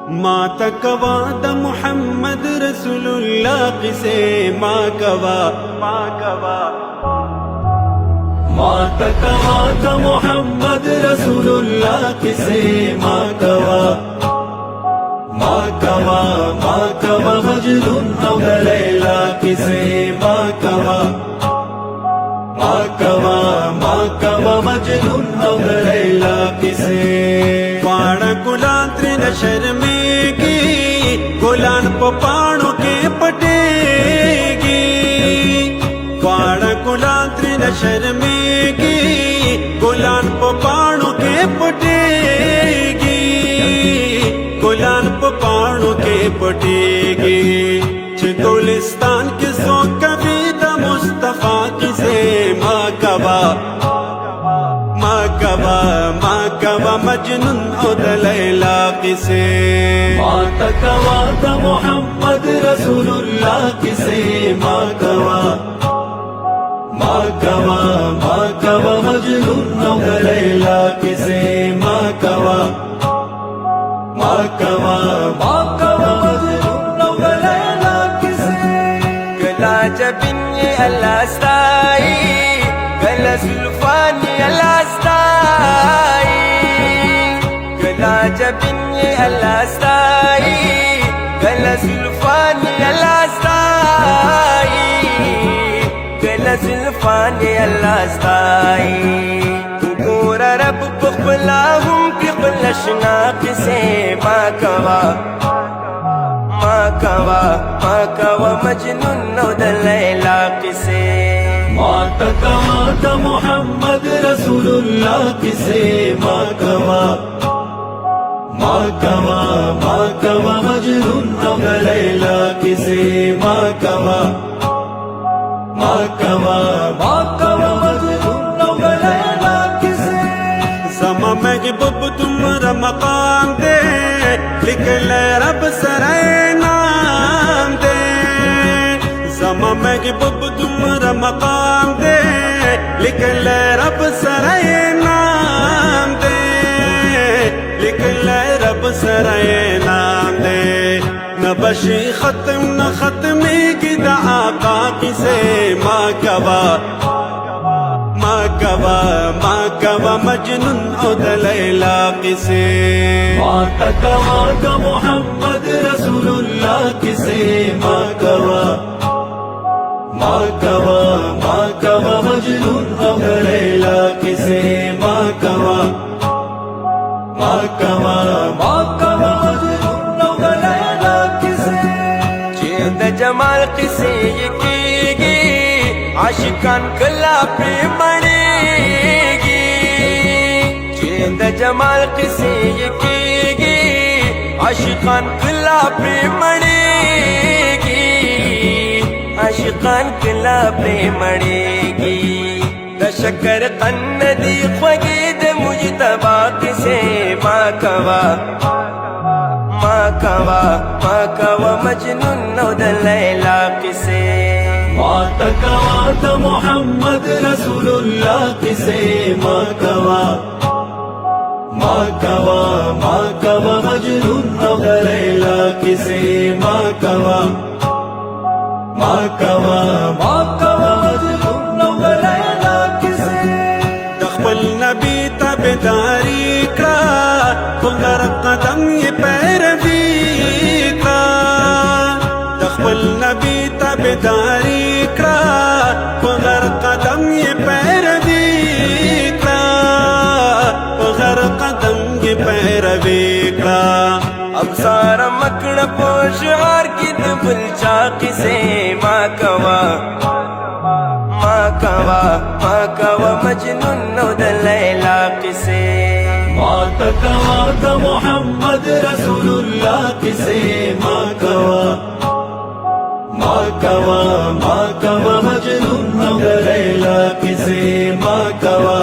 माँ तकवा द मुहम्मद रसूलुल्लाह किसे माँ कवा माँ कवा माँ तकवा द मुहम्मद रसूलुल्लाह किसे माँ कवा माँ कवा मजनून और लैला किसे माँ कवा मजनून और लैला किसे पाण गुलान त्रिन शर्मेगी गुलान पाणों के पटेगी पाण गुलान त्रिन शर्मेगी गुलान पाणों के पटेगी गुलान पाणों के पटेगी चितुलिस्तान के सो कबीदा मुस्तफा किसे माँ कवा मजनून और लैला किसे माँ तकवा द मुहम्मद रसूलुल्लाह किसे माँ कवा मजनून और लैला किसे माँ कवा मजनून और लैला किसे गला जबिन ये अल्लाह स्ताई गला जुल्फान ये अल्लाह स्ताई गला जबिन ये अल्लाह स्ताई गला जुल्फान ये अल्लाह स्ताई गला जुल्फान ये अल्लाह स्ताई तू गोरा रब पखला हम की खलशना किसे माँ कवा मजनून और लैला किसे माँ तकवा द मुहम्मद रसूलुल्लाह किसे माँ कवा मजनून और लैला किसे माँ कवा मजनून और लैला किसे समा महबूब तुम्हारा मकाम दे लिख ले रब सराय नाम दे समा महबूब तुम्हारा मकाम दे लिख ले रब सराय नाम दे लिख ले रब सराय नाम दे न बशी खत्म न खत्मी की द आका किसे माँ कवा मजनून और लैला किसे माँ तकवा द मुहम्मद रसूलुल्लाह किसे माँ कवा मजनून और लैला किसे माँ कवा मजनून और लैला किसे चेंद जमाल किसे ये कीगी आशिकान कला पे मड़ेगी चेंद जमाल किसे ये कीगी आशिकान कला पे मड़ेगी आशिकान कला पे मड़ेगी दशकर कन्नदी ख्वगीद मुजतबा किसे माँ कवा मजनून और लैला किसे माँ तकवा द मुहम्मद रसूलुल्लाह किसे माँ कवा मजनून और लैला किसे माँ कवा मजनून और लैला किसे तख्बल नबी तबदारी का खुगर कदम ये पैरवी का तख्बल नबी तबदारी का खुगर कदम ये पैरवी का खुगर कदम ये पैरवी का अब सारा मकड़ पोशार की दुबल चाकी से माँ कवा मजनून और लैला किसे माँ तकवा द मुहम्मद रसूलुल्लाह किसे माँ कवा मजनून और लैला किसे माँ कवा